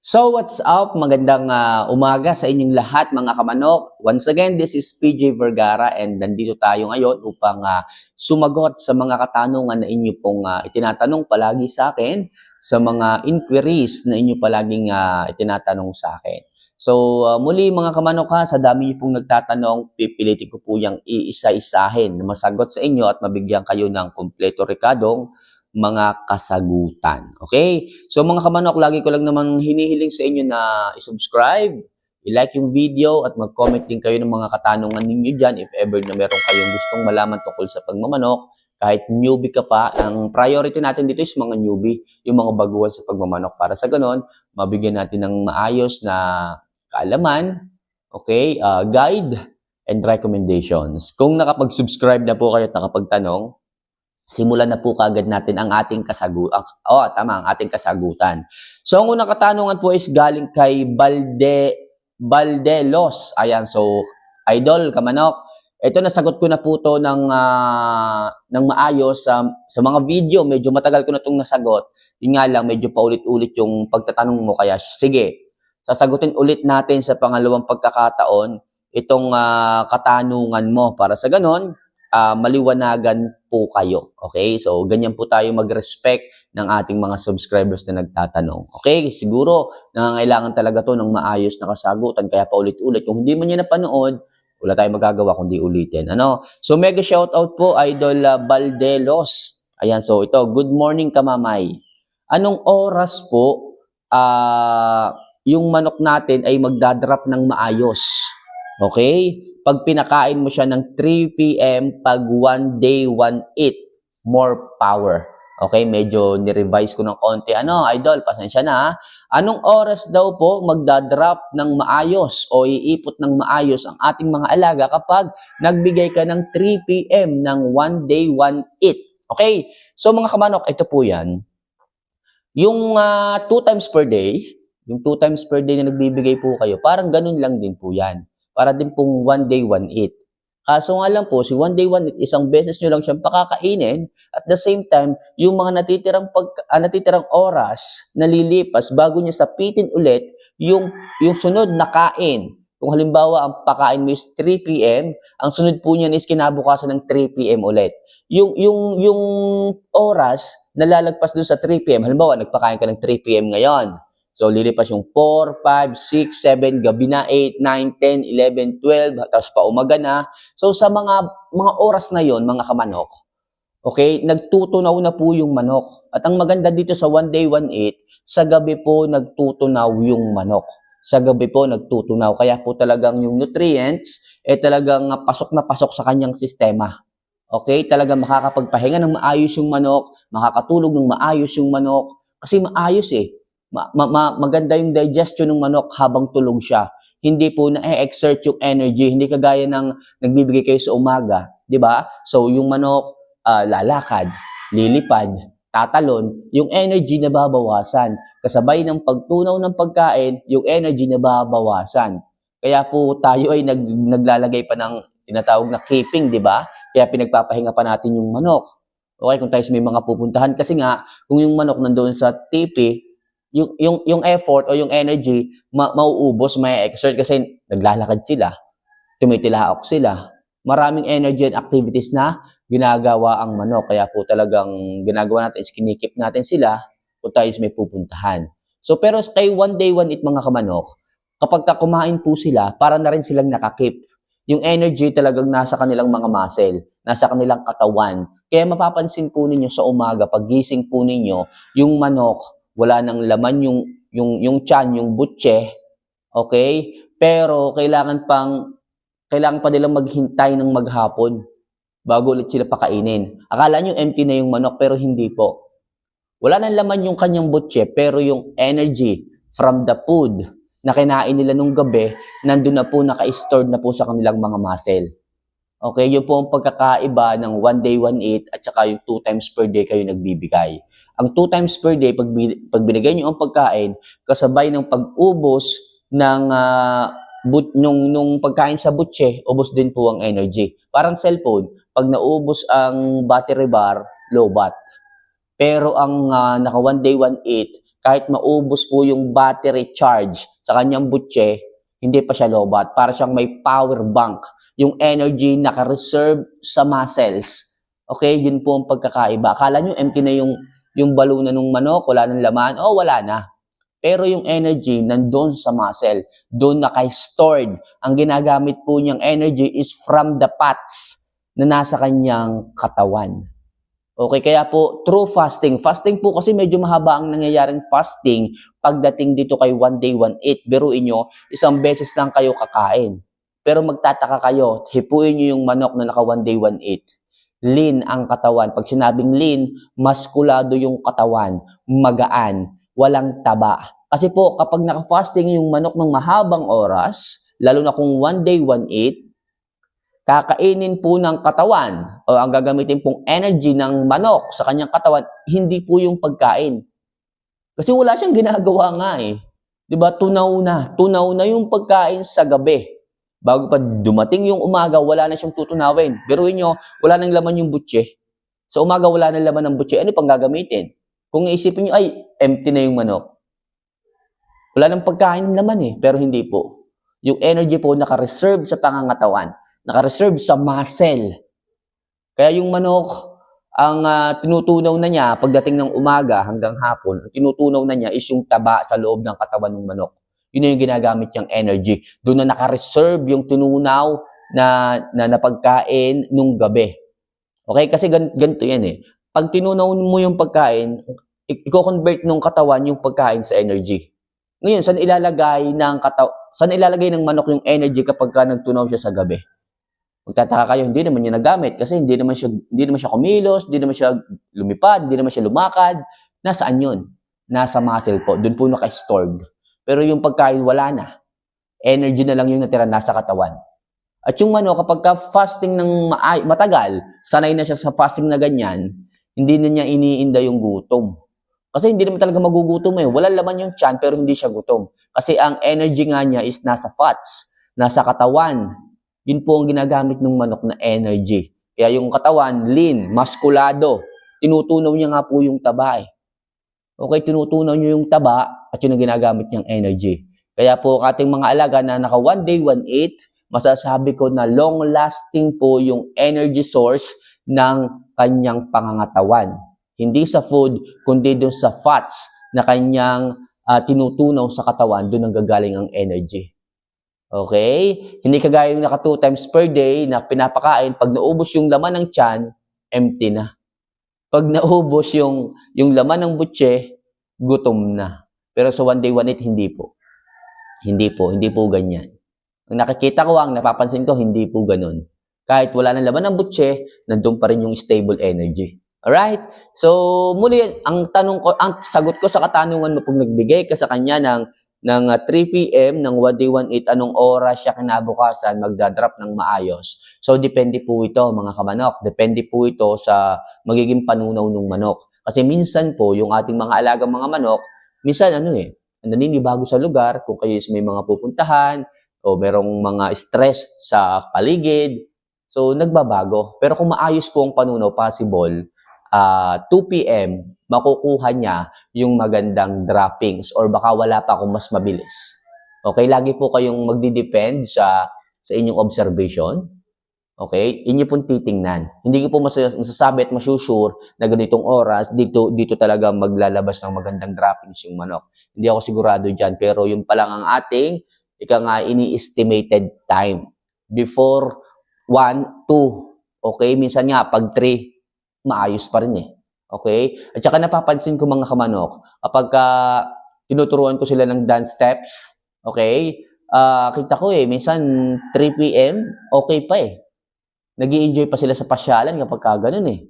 So what's up? Magandang umaga sa inyong lahat mga kamanok. Once again, this is PJ Vergara and nandito tayo ngayon upang sumagot sa mga katanungan na inyo pong itinatanong palagi sa akin, sa mga inquiries na inyo palaging itinatanong sa akin. So muli mga kamanok sa dami niyo pong nagtatanong, pipilitin ko po yung iisa-isahin na masagot sa inyo at mabigyan kayo ng kumpleto rekadong mga kasagutan. Okay? So mga kamanok, lagi ko lang naman hinihiling sa inyo na i-subscribe, i-like yung video at mag-comment din kayo ng mga katanungan ninyo dyan if ever na meron kayong gustong malaman tungkol sa pagmamanok. Kahit newbie ka pa, ang priority natin dito is mga newbie, yung mga baguhan sa pagmamanok. Para sa ganon, mabigyan natin ng maayos na kaalaman, okay, guide, and recommendations. Kung nakapag-subscribe na po kayo at nakapagtanong, simulan na po kagad natin ang ating ang ating kasagutan. So, ang unang katanungan po is galing kay Baldelos. Ayan, so, idol, kamanok. Ito, nasagot ko na po to ng maayos sa mga video. Medyo matagal ko na itong nasagot. Yun nga lang, medyo paulit-ulit yung pagtatanong mo. Kaya, sige, sasagutin ulit natin sa pangalawang pagkakataon itong katanungan mo. Para sa ganon, maliwanagan po kayo. Okay? So, ganyan po tayo mag-respect ng ating mga subscribers na nagtatanong. Okay? Siguro, nangangailangan talaga to ng maayos na kasagutan, kaya paulit-ulit. Kung hindi mo niya napanood, wala tayong magagawa kundi ulitin. Ano? So, mega shoutout po, Idol Baldelos. Ayan, so ito, good morning kamamay. Anong oras po yung manok natin ay magdadrop ng maayos? Okay? Pag pinakain mo siya ng 3 p.m. pag 1 day, 1 eat, more power. Okay, medyo ni-revise ko ng konti. Ano, idol, pasensya na. Anong oras daw po magdadrop ng maayos o iipot ng maayos ang ating mga alaga kapag nagbigay ka ng 3 p.m. ng 1 day, 1 eat? Okay, so mga kamanok, ito po yan. Yung 2 times per day, yung 2 times per day na nagbibigay po kayo, parang ganun lang din po yan. Para din pong 1 day, 1 eat. Kaso nga lang po, si 1 day, 1 eat, isang beses nyo lang siyang pakakainin. At the same time, yung mga natitirang oras na lilipas bago niya sapitin ulit yung sunod na kain. Kung halimbawa, ang pakain mo is 3 p.m., ang sunod po niyan is kinabukasan ng 3 p.m. ulit. Yung oras na lalagpas dun sa 3 p.m., halimbawa, nagpakain ka ng 3 p.m. ngayon. So, lilipas yung 4, 5, 6, 7, gabi na 8, 9, 10, 11, 12, tapos pa umaga na. So, sa mga oras na yon mga kamanok, okay, nagtutunaw na po yung manok. At ang maganda dito sa 1 day, 1 eat, sa gabi po nagtutunaw yung manok. Sa gabi po nagtutunaw. Kaya po talagang yung nutrients, talagang pasok na pasok sa kanyang sistema. Okay, talagang makakapagpahinga ng maayos yung manok, makakatulog ng maayos yung manok, kasi maayos maganda yung digestion ng manok habang tulog siya. Hindi po na-exert yung energy, hindi kagaya ng nagbibigay kayo sa umaga, di ba? So yung manok lalakad, lilipad, tatalon, yung energy na babawasan. Kasabay ng pagtunaw ng pagkain, yung energy na babawasan. Kaya po tayo ay naglalagay pa ng tinatawag na keeping, di ba? Kaya pinagpapahinga pa natin yung manok. Okay, kung tayo may mga pupuntahan, kasi nga, kung yung manok nandoon sa tipi, yung effort o yung energy mauubos, may exert kasi naglalakad sila, tumitilaok sila. Maraming energy and activities na ginagawa ang manok. Kaya po talagang ginagawa natin is kinikip natin sila kung tayo may pupuntahan. So pero kay 1 day, 1 eat mga kamanok, kapag kumain po sila, para na rin silang nakakip. Yung energy talagang nasa kanilang mga muscle, nasa kanilang katawan. Kaya mapapansin po ninyo sa umaga, pag gising po ninyo, yung manok, wala nang laman yung tiyan, yung butche, okay? Pero kailangan pa nilang maghintay ng maghapon bago ulit sila pakainin. Akala nyo empty na yung manok, pero hindi po. Wala nang laman yung kanyang butche, pero yung energy from the food na kinain nila nung gabi, nandun na po, naka-stored na po sa kanilang mga muscle. Okay, yun po ang pagkakaiba ng 1 day, 1 eat at saka yung 2 times per day kayo nagbibigay. Ang 2 times per day, pag binigay nyo ang pagkain, kasabay ng pag-ubos ng nung pagkain sa butche, ubos din po ang energy. Parang cellphone, pag naubos ang battery bar, low bat. Pero ang naka 1 day, 1 eat, kahit maubos po yung battery charge sa kanyang butse, hindi pa siya lobat. Para siyang may power bank. Yung energy naka-reserve sa muscles. Okay, yun po ang pagkakaiba. Akala nyo empty na yung balunan ng manok, wala nang laman. Oh, wala na. Pero yung energy nandun sa muscle, doon naka-stored. Ang ginagamit po niyang energy is from the fats na nasa kanyang katawan. Okay, kaya po true fasting. Fasting po kasi medyo mahaba ang nangyayaring fasting pagdating dito kay one day, one eat. Biruin nyo, isang beses lang kayo kakain. Pero magtataka kayo, hipuin nyo yung manok na naka one day, one eat. Lean ang katawan. Pag sinabing lean, maskulado yung katawan, magaan, walang taba. Kasi po, kapag naka-fasting yung manok ng mahabang oras, lalo na kung one day, one eat, kakainin po ng katawan o ang gagamitin pong energy ng manok sa kanyang katawan, hindi po yung pagkain. Kasi wala siyang ginagawa nga eh. 'Di ba? Tunaw na yung pagkain sa gabi. Bago pa dumating yung umaga, wala na siyang tutunawin. Biruin nyo, wala nang laman yung butse. Sa umaga, wala nang laman ng butse. Ano pang gagamitin? Kung iisipin nyo, ay, empty na yung manok. Wala nang pagkain laman eh, pero hindi po. Yung energy po naka-reserve sa pangangatawan. Naka-reserve sa muscle. Kaya yung manok, ang tinutunaw na niya pagdating ng umaga hanggang hapon, tinutunaw na niya is yung taba sa loob ng katawan ng manok. Yun yung ginagamit niyang energy. Doon na naka-reserve yung tinunaw na pagkain nung gabi. Okay? Kasi ganito yan eh. Pag tinunaw mo yung pagkain, i-convert nung katawan yung pagkain sa energy. Ngayon, saan ilalagay ng manok yung energy kapag nagtunaw siya sa gabi? Magtataka kayo, hindi naman niya nagamit kasi hindi naman siya kumilos, hindi naman siya lumipad, hindi naman siya lumakad. Nasaan yun? Nasa muscle po. Doon po naka-stored. Pero yung pagkain, wala na. Energy na lang yung natira nasa katawan. At yung manok, kapag fasting ng matagal, sanay na siya sa fasting na ganyan, hindi na niya iniinda yung gutom. Kasi hindi naman talaga magugutom eh. Walang laman yung tiyan, pero hindi siya gutom. Kasi ang energy nga niya is nasa fats, nasa katawan. Yun po ang ginagamit ng manok na energy. Kaya yung katawan, lean, maskulado. Tinutunaw niya nga po yung taba eh. Okay, tinutunaw niyo yung taba at yun ang ginagamit niyang energy. Kaya po ang ating mga alaga na naka one day, one eat, masasabi ko na long-lasting po yung energy source ng kanyang pangangatawan. Hindi sa food, kundi doon sa fats na kanyang tinutunaw sa katawan, doon ang gagaling ang energy. Okay? Hindi kagaya yung naka 2 times per day na pinapakain, pag naubos yung laman ng tiyan, empty na. Pag naubos yung laman ng butse, gutom na. Pero sa one day, one eat, hindi po. Hindi po ganyan. Ang nakikita ko, ang napapansin ko, hindi po ganun. Kahit wala ng laman ng butse, nandun pa rin yung stable energy. Alright? So, muli, ang sagot ko sa katanungan mo pag nagbigay ka sa kanya ng 3 p.m. ng one day, one eat, anong oras siya kinabukasan magdadrop ng maayos. So, depende po ito, mga kamanok. Depende po ito sa magiging panunaw ng manok. Kasi minsan po, yung ating mga alagang mga manok, minsan naninibago sa lugar, kung kayo may mga pupuntahan, o merong mga stress sa paligid, so nagbabago. Pero kung maayos po ang panunaw, possible, 2 p.m., makukuha niya yung magandang droppings or baka wala pa kung mas mabilis. Okay, lagi po kayong magdi-depend sa inyong observation. Okay, inyo pong titingnan. Hindi ko po masasabi at masusure na ganitong oras, dito talaga maglalabas ng magandang droppings yung manok. Hindi ako sigurado dyan, pero yun pa lang ang ating ini-estimated time. Before 1, 2. Okay, minsan nga pag 3, maayos pa rin eh. Okay? At saka napapansin ko mga kamanok, kapag tinuturuan ko sila ng dance steps, okay, kita ko minsan 3 p.m., okay pa eh. Nag-i-enjoy pa sila sa pasyalan kapag ganun eh.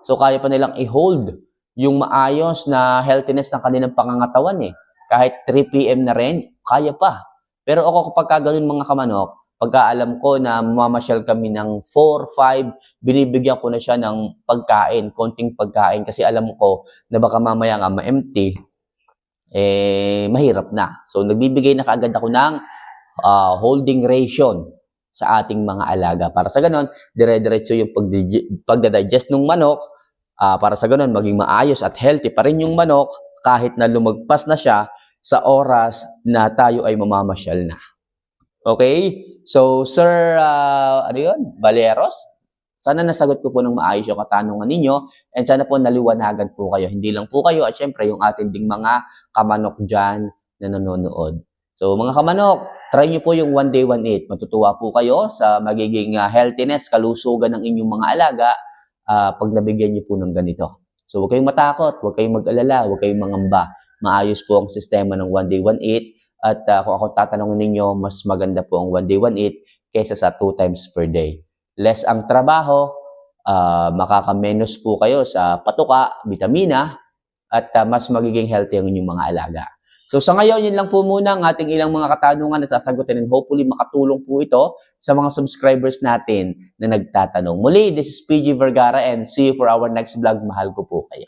So, kaya pa nilang i-hold yung maayos na healthiness ng kanilang pangangatawan eh. Kahit 3 p.m. na rin, kaya pa. Pero ako kapag ganun mga kamanok, pagka alam ko na mamasyal kami ng 4, 5, binibigyan ko na siya ng pagkain, konting pagkain, kasi alam ko na baka mamaya nga ma-empty, mahirap na. So, nagbibigay na kaagad ako ng holding ration sa ating mga alaga. Para sa ganon, dire-diretso yung pagdadigest ng manok, para sa ganon, maging maayos at healthy pa rin yung manok, kahit na lumagpas na siya sa oras na tayo ay mamamasyal na. Okay? So, Sir, Valeros, sana nasagot ko po ng maayos yung katanungan ninyo and sana po naliwanagan po kayo. Hindi lang po kayo at syempre yung ating ding mga kamanok dyan na nanonood. So, mga kamanok, try nyo po yung One Day One Eat. Matutuwa po kayo sa magiging healthiness, kalusugan ng inyong mga alaga pag nabigyan nyo po ng ganito. So, huwag kayong matakot, huwag kayong mag-alala, huwag kayong mangamba. Maayos po ang sistema ng One Day One Eat. At kung ako tatanungin ninyo, mas maganda po ang One Day One Eat kaysa sa 2 times per day. Less ang trabaho, makakamenos po kayo sa patuka, vitamina, at mas magiging healthy ang inyong mga alaga. So sa ngayon, yun lang po muna ang ating ilang mga katanungan na sasagutin and hopefully makatulong po ito sa mga subscribers natin na nagtatanong. Muli, this is PG Vergara and see you for our next vlog. Mahal ko po kayo.